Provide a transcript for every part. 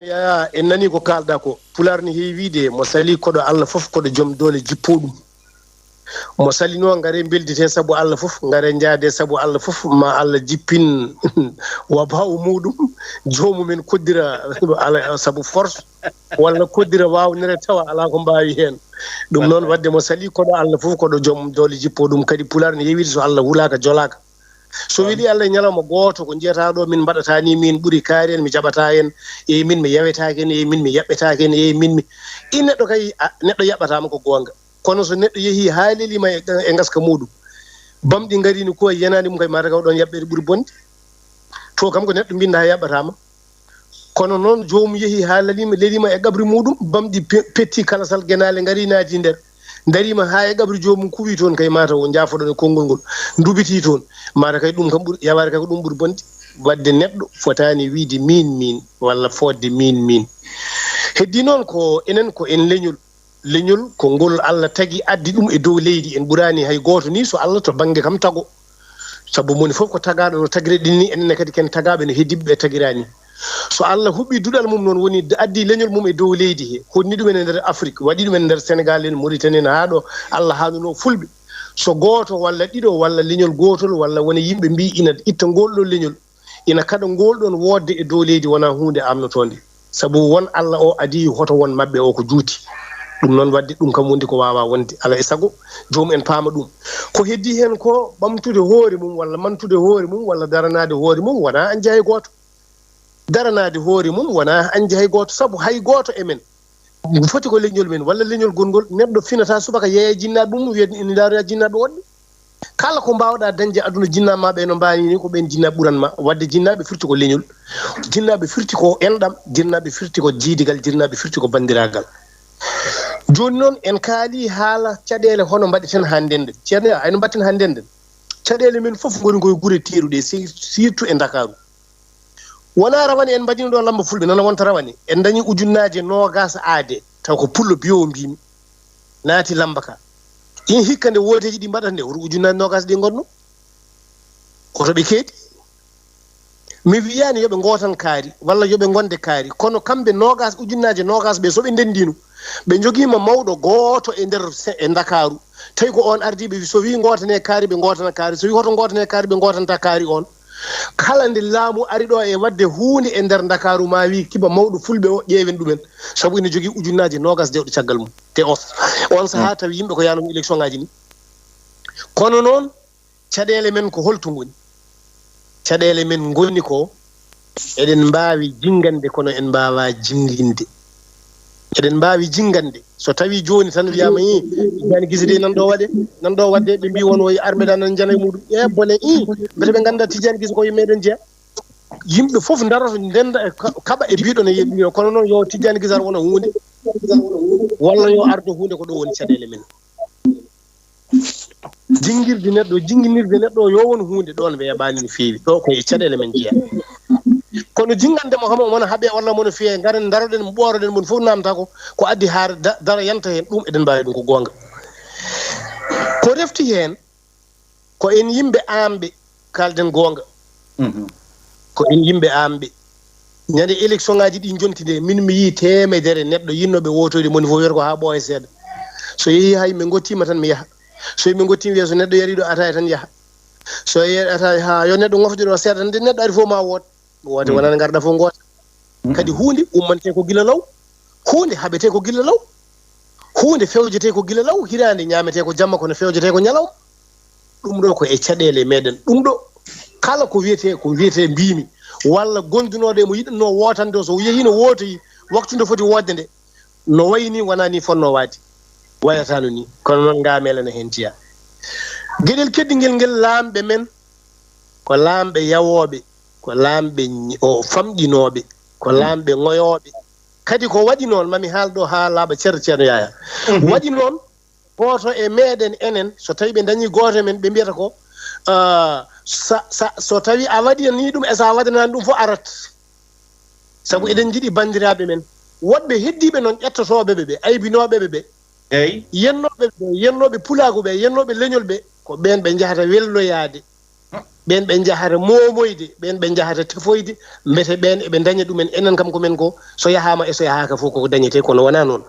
ya en nani ko kalda ko pular ni heewide mo sali kodo Allah fof kodo jom dole jippodum mo sali no ngare beldite sabu Allah fof ngare jaade sabu Allah fof ma Allah jippin wa baaw mudum joomu men koddira ala sabu force walla koddira waawnere tawa ala ko mbaawi hen dum non wadde mo sali kodo Allah fof kodo jom dole jippodum kadi pular ni heewide so Allah wulaka jolaka so wiɗi Allah ñalawma gooto ko jeyata ɗo min mbaɗata ni min ɓuri kaari en mi jaɓata hen e min mi yawetake en e min mi yaɓɓetake en e min mi i neɗɗo kay neɗɗo yaɓɓatama ko gonga kono so neɗɗo yeehi haalelima e gaska muɗum bamɗi garini ko yanani mum kay mata kaw ɗon yaɓɓede ɓuuri bonde to kam ko neɗɗo mbinda ha yaɓɓatama kono noon jomum yeehi haalalima lelima e gabri muɗum bamɗi petti kalasal guenale gari naati nder darima ha e gabri jomum kuwi toon kay mata o jaafoɗon e konngol ngol dubiti toon mata kay ɗum kam ɓuuri yaware kay ko ɗum ɓuuri bonde wadde neɗɗo fotani wiide min walla fodde min heddi noon ko enen ko en leñol ko ngol Allah tagi addi ɗum e dow leydi en ɓurani hay goto ni so Allah to banggue kam tago sabu moni fof ko tagaɗo no tagire ɗin ni enen kadi ken tagaɓe no heddiɓe tagirani so Allah huɓɓi duɗal mum noon woni addi leñol mum e dow leydi he hodni ɗumen e nder Afrique waɗi ɗumen e nder Sénégal en Mauritanie en ha ɗo Allah haanuno fulɓe so goto walla ɗiɗo walla leñol gotol walla wona yimɓe mbi ina itta ngolɗon leñol ina kaɗa ngolɗon wodde e dow leydi wona hunde amnotonde sabu won Allah o adi hoto won mabɓe o ko juuti ɗum noon wadde ɗum kam wondi ko wawa wonde ala e sago jomum en paama ɗum ko heddi hen ko ɓamtude hoore mum walla mantude hoore mum walla daranade hoore mum wona an jeeya goto daranade hoore mum wona anje hay goto sabu hay goto e men foti ko leñol men walla leñol gongol neɗɗo finata subaka yeeya jinnaɓe mum wiya ina daroya jinnaɓe woɗɓe kala ko mbawɗa dañde aduna jinnamaɓe no mbani ni ko ɓen jinnaɓe ɓuranma wadde jinnaɓe firti ko leñol jinnaɓe firti ko enɗam jinnaɓe firti ko jiidigal jinnaɓe firti ko bandiragal joni noon en kaali haala caɗele hono mbaɗeten hannden ceerno ayno mbatten hannden nden caɗele men foof goni koye guure teeruɗe surtout e Dakaru wona rawani en mbaɗino ɗo lamba fulɓe nana wonta rawani en dañi ujunnaje nogas aade taw ko pullo biyowo mbimi naati lamba ka in hikka nde woteji ɗi mbaɗata nde woto ujunnaje nogas ɗi gonno koto ɓe keeɗi mi wiyani yoɓe gotan kaari walla yoɓe gonde kaari kono kamɓe nogas ujunnaje nogas ɓe soɓe ndendino ɓe joguima mawɗo gooto e nder e Dakaru tawi ko on ardiɓe so wi gotane kaari ɓe gotana kaari so wi hoto gotane kaari ɓe gotanta kaari on kala nde laamu ari ɗo e wadde hunde e nder Dakaru ma wi kiba mawɗo fulɓe o ƴeewen ɗumen sabu ene jogui ujunnaje nogas dewɗe caggal mum te on saaha tawi yimɓe ko yanum élection ngaji ni kono noon caɗele men ko holto goni caɗele men gonni ko eɗen mbawi jingande kono en mbawa jinginde eɗen mbawi jingande so tawi joni tan wiyama tijjaani gise de nan ɗo wadde ɓe mbi won o armeɗa nan jana e muɗum e bone bete ɓe ganda tijjaani gise ko meɗen jeeya yimɓe foof daroto ndenda e kaɓa e mbiɗon e yeɓɓino kono noon yo tijjaani gise ar wona hunde walla yo ardo hunde ko ɗo woni caɗele men jingirde neɗɗo yo won hunde ɗon ɓe yaɓani no feewi ɗo koye caɗele men jeeya kono jingandemo kam wona haaɓe walla mono fiye garen daroɗen ɓoroɗen mon fof namta ko addi haare dara yanta hen ɗum eɗen mbawi ɗum ko gonga ko refti hen ko en yimɓe amɓe kalden gonga ko en yimɓe amɓe ñande élection ngaji ɗi jontide min mi yi temedere neɗɗo yinnoɓe wotoyde moni fof wiyata ko ha ɓooya seeɗa so yeehi hay min gottima tan mi yaaha so min gottimi wiya so neɗɗo yariɗo ataya tan yaaha so yeeɗi ataya ha yo neɗɗo gofjoɗo seeɗa tan nde neɗɗo ari fof ma woot woote wonani garɗa fof goota kadi hunde ummante ko gila law hunde haɓete ko gila law hunde fewjete ko gila law hirande ñamete ko jamma kono fewjete ko ñalaw ɗum ɗo ko e caɗele meɗen ɗum ɗo kala ko wiyete mbimi walla gondunoɗe mo yiɗanno wotande o so yehino wootoyi waktu nde foti wodde nde no wayni wona ni fonno waadi wayatano ni kono noon ngamelana hen jiya gueɗel keddigel ngel lamɓe men ko lamɓe yawoɓe ko lamɓe famɗinoɓe ko lamɓe ŋoyoɓe kadi ko waɗi noon mami haalɗo ha laaɓa ceerno Yaya waɗi noon goto e meɗen enen so tawi ɓe dañi goto men ɓe mbiyata ko so tawi a waɗi ni ɗum e sa waɗanani ɗum fof arat saabu eɗen jiiɗi bandiraɓe men woɗɓe heddiɓe noon ƴettotoɓeɓe ɓe aybinoɓeɓe ɓe eyyi yennoɓe pulagu ɓe yennoɓe leñol ɓe ko ɓen ɓe jahata welloyade ɓen ɓe jahata momoyde ɓen ɓe jahata tefoyde mbete ɓen eɓe daña ɗumen enen kam komen ko so yahama e so yahaka fof koko dañete kono wona noon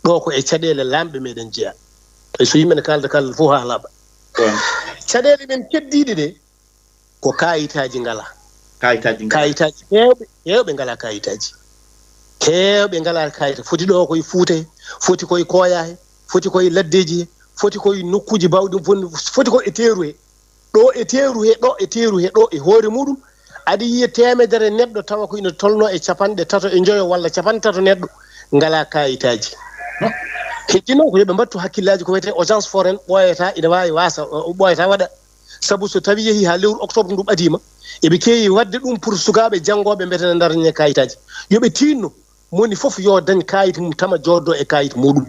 ɗo ko e caɗele lamɓe meɗen jeeya so yimɓe kalda kalda fof ha laaɓa caɗele men keddiɗe ɗe ko kayitaji ngala kayitaji hewɓe ngala kayitaji hewɓe ngala kayita foti ɗo koye Fuuta he foti koye Koya he foti koye laddeji he foti koye nokkuji bawɗi foti ko e teeru he ɗo e teeru he ɗo e teeru he ɗo e hoore muɗum aɗa yiya temedere neɗɗo tawa ko ina tolno e 35 walla 30 neɗɗo ngala kayitaji heddi noon ko yoɓe mbattu hakkillaji ko wiyete agence foraine ɓoyata ina wawi wasa ɓoyata waɗa saabu so tawi yeehi ha lewru octobre ndu ɓadima eɓe keewi wadde ɗum pour sukaɓe janggoɓe mbetene darne kayitaji yoɓe tinno moni foof yo dañ kayit mum tama joddo e kayit muɗum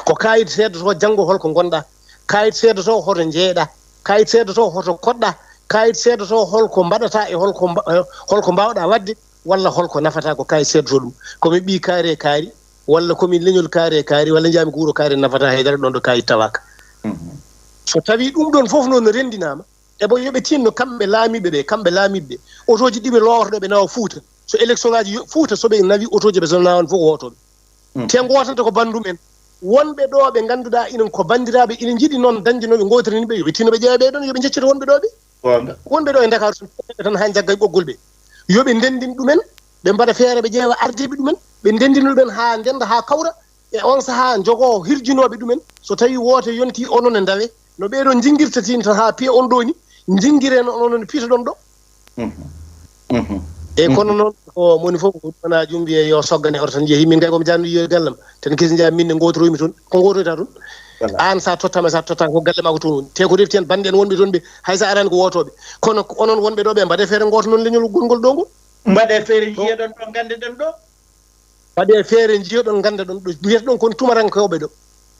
ko kayit seedoto janggo holko gonɗa kayit seedoto hoto jeeɗa kayit seedoto hoto koɗɗa kayit seedoto holko mbaɗata e holko mbawɗa wadde walla holko nafata ko kayit seedoto ɗum komi ɓi kaari e kaari walla komi leñol kaari e kaari walla jaami ko wuuro kaari nafata haydara ɗon ɗo kayit tawaka so tawi ɗum ɗon fof noon rendinama ebo yoɓe tinno kamɓe laamiɓe ɓe kamɓe laamiɓe ɓe otoji ɗiɓe lowtoɗo ɓe nawa Fuuta so élection ngaji Fuuta soɓe nawi otoji ɓe so nawan fof wotoɓe te gotanta ko bandum en wonɓe ɗo ɓe ganduɗa inen ko bandiraɓe ina jiiɗi noon dañdinoɓe gotirini ɓe yoɓe tinno ɓe ƴeewa ɓe ɗon yoɓe jeccita wonɓe ɗo ɓe wonɓe ɗo e Dakar tan ha jagga e ɓoggol ɓe yoɓe ndendin ɗumen ɓe mbaɗa feere ɓe ƴeewa ardiɓe ɗumen ɓe ndendina ɗumen ha ndenda ha kawra e on saaha jogo hirjinoɓe ɗumen so tawi woote yonti onon e ndawe no ɓeɗo jingirta tin tan ha piya on ɗo ni jingire no onon piita ɗon ɗo eyyi kono noon ko moni fof ko wona jumbi e yo soggane oto tan jeehi min kay komi janno yiyoy gallam tan kisi jaa minne gotoroymi toon ko gotoyta toon an sa tottama ko galle ma ko toon te ko defti hen bande en wonɓe toon ɓe haysa arani ko wotoɓe kono onon wonɓe ɗo ɓe mbaɗe feere goto noon leñol gongol ɗo ngol mbaɗe feere jiiyeɗon ɗo gande ɗen ɗo mbaɗe feere jiiyeɗon ganda ɗon ɗo mbiyata ɗon kono tumarankoɓe ɗo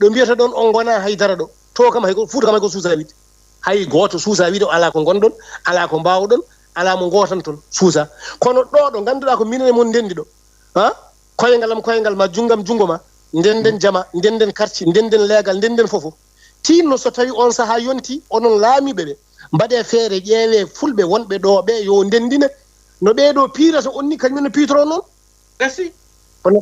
mbiyata ɗon on gona haydara ɗo to kam hay Fuuta kam hay ko suusa wiide hay goto suusa wiide ala ko gonɗon ala ko mbawɗon ala mo gotan toon suusa kono ɗo ganduɗa ko minen mon ndendi ɗo ha koyngal ma junggam jungo ma ndenden jama ndenden quartier ndenden leegal ndenden fofo tinno so tawi on saaha yonti onon laamiɓe ɓe mbaɗe feere ƴeewe fulɓe wonɓe ɗo ɓe yo ndendine no ɓeɗo piirata on ni kañumen no piitoro noon gasi kono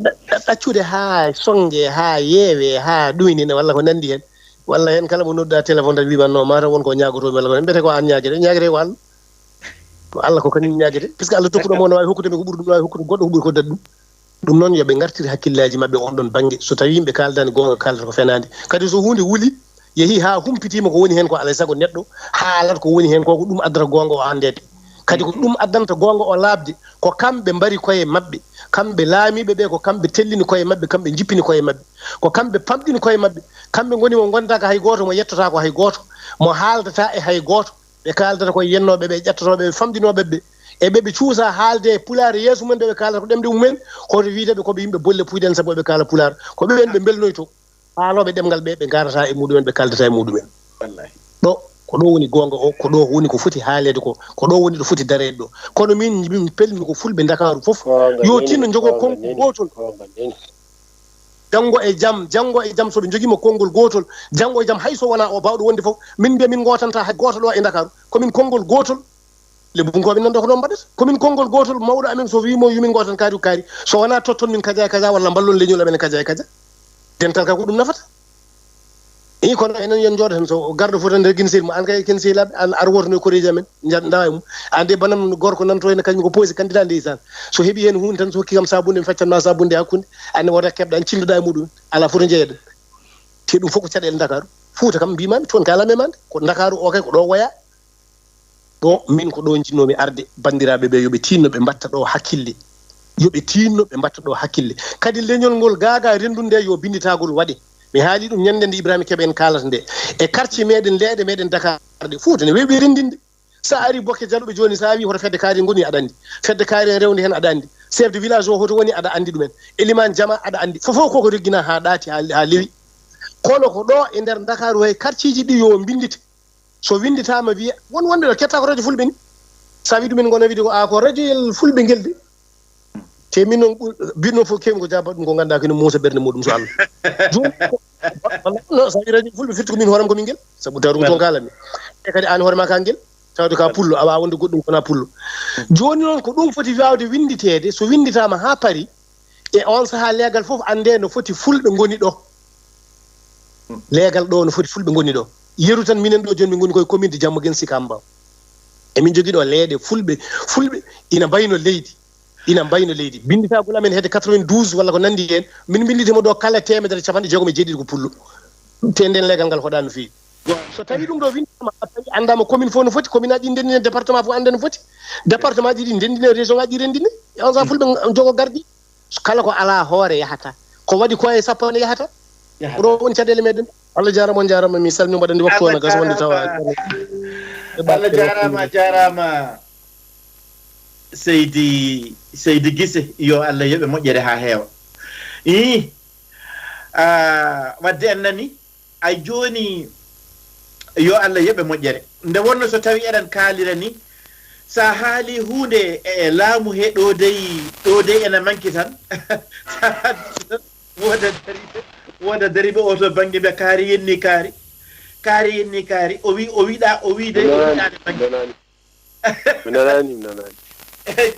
ɗaccude ha songe ha yeewe ha ɗuynine walla ko nandi hen walla hen kala mo nodda téléphone tan wimanno mata wonko ñagotomi walla ko mbiyete ko an ñaguete ñaguete ko Allah ko Allah ko kañum ñaguete puisque Allah tokkuɗomo no wawi hokkudemi ko ɓuuri ɗum no wawi hokkude goɗɗo ko ɓuuri ko dadi ɗum noon yooɓe gartir hakkillaji mabɓe on ɗon banggue so tawi yimɓe kaldani gonga kaldata ko fenade kadi so hunde wuuli yeehi ha humpitima ko woni hen ko alay saago neɗɗo haalata ko woni hen ko ɗum addata gonga o andede kadi ko ɗum addanta gonga o laabde ko kamɓe mbari koye mabɓe kamɓe laamiɓe ɓe ko kamɓe tellini koye mabɓe kamɓe jippini koye mabɓe ko kamɓe pamɗini koye mabɓe kamɓe goni mo gondata hay goto mo yettata ko hay goto mo haaldata e hay goto ɓe kaldata koye yennoɓe ɓe ƴettotoɓe ɓe famɗinoɓe ɓe e ɓeɓe cuusa haalde e pulaar yeeso mumen ɓeɓe kaalata ko ɗemde mumen hoto wiiteɓe koɓe yimɓe bolle puyɗen saabu ɓe kaala pulaar ko ɓeɓen ɓe belnoyto haaloɓe ɗemgal ɓe ɓe garata e muɗumen ɓe kaldata e muɗumen ɗo ko ɗo woni gonga o ko ɗo woni ko foti haalede ko ɗo woni ɗo foti darede ɗo kono min pelmi ko fulɓe Dakaru foof yo tinno jogo konngol gotol janggo e jaam soɓe joguima konngol gotol janggo e jaam hayso wona o bawɗo wonde foof min mbiya min gotanta hay goto ɗo e Dakaru komin konngol gotol lebunkoɓe nan ɗo ko ɗon mbaɗata komin konngol gotol mawɗo amen so wimo yumin gotan kaari so wona totton min kaja e kaja walla ballon leñol amen kaja e kaja dental ka ko ɗum nafata i kono enen yen jooɗo tan so garɗo fof tan nder guinsel mo an kay ken sehilaɓe an ar wotono koreji amen dawa e mum ande banam gorko nanto hene kañum ko posé candidat ndeysan so heeɓi hen hunde tan so hokki kam sabunde mi faccanma sabunde hakkude anne wota keɓɗa an cilloɗa e muɗum ala foto jeeyaɗa te ɗum fof ko caɗele Dakaru Fuuta kam mbimami toon ka ala memande ko Dakaru o kay ko ɗo woya ɗo min ko ɗo jinnomi arde bandiraɓe ɓe yoɓe tinno ɓe mbatta ɗo hakkille yoɓe tinno ɓe mbatta ɗo hakkille kadi leñol ngol gaga rendunde yo binditagol waɗe mi haali ɗum ñande nde Ibrahima Keɓe en kalata nde e quartier meɗen leeɗe meɗen Dakar ɗe Fuuta ne weeɓi rendinde sa ari Bokke Jalluɓe joni sa wi hoto fedde kaari goni aɗa andi fedde kaari en rewde hen aɗa andi chef de village o hoto woni aɗa andi ɗumen éliman jama aɗa andi fofo koko reggina ha ɗaati ha lewi kono ko ɗo e nder Dakaru hay quartier ji ɗi yo bindite so winditama wiya wonɓe ɗo ketta ko radio fulɓe ni sa wi ɗumen gona wiide ko ko radio yel fulɓe ngel de te min noon binno fof kemi ko jabat ɗum ko ganduɗa kene Moussa ɓerde muɗum so Allah joni sa wi radio fulɓe firti ko min hooram komin guel saabu tawɗum toon kalami e kadi an hoorema ka guel tawde ka pullo a wawa wonde goɗɗum kona pullo joni noon ko ɗum foti wawde winditede so winditama ha paari e on saha leegal fof ande no foti fulɓe goni ɗo leegal ɗo no foti fulɓe goni ɗo yeru tan minen ɗo joni min goni koye commune de Diammo Guene Sicap Mbao emin jogui ɗo leeɗe fulɓe ina mbayno leydi binditagol amen hedde 92 walla ko nandi hen min binditemo ɗo kala 150 ko pullo te nden leegal ngal hoɗa no fewi so tawi ɗum ɗo windama tawi andama commune fof no foti commune aji ɗi ndendine département fof ande no foti département ji ɗi ndendine région ngaji ɗi rendine on sa fulɓe jogo gardi kala ko ala hoore yahata ko waɗi ko e sappo ne yahata ɗo woni caɗele meɗen Allah jarama on jarama mi salmi mbaɗandi waktu ona gas wonde tawa Allah jarama seydi gise yo Allah yoɓe moƴƴere ha heewa wadde en nani ay joni yo Allah yoɓe moƴƴere nde wonno so tawi eɗen kaalira ni sa haali hunde e laamu he ɗo dey ene manki tan woda dariɓe o to banggue ɓe kaari yenni kaari o wiide wiɗade banggue mi nanani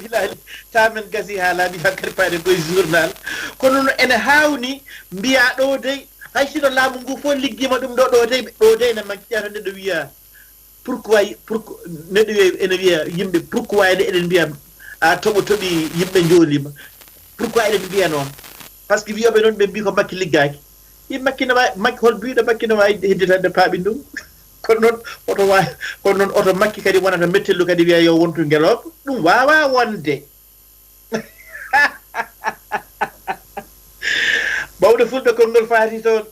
bilali tamen gasi ha laaɓi hakkadi paade koye journal kono no ene hawni mbiya ɗo dey hay sino laamu ngu fof liggima ɗum ɗo dey ne manki ƴata neɗɗo wiya pourquoi neɗɗo wiya ene wiya yimɓe pourquoi eɗen mbiya a toɓi yimɓe joolima pourquoi eɗen mbiya noon par ce que wiyoɓe noon ɓe mbi ko makki liggaki makki hol mbiɗo makki no wawi hidditande paaɓi ndum kono noon oto makki kadi wonata mettellu kadi wiya yo wontu ngeloba ɗum wawa wonde bawɗo fulɓe konngol faati toon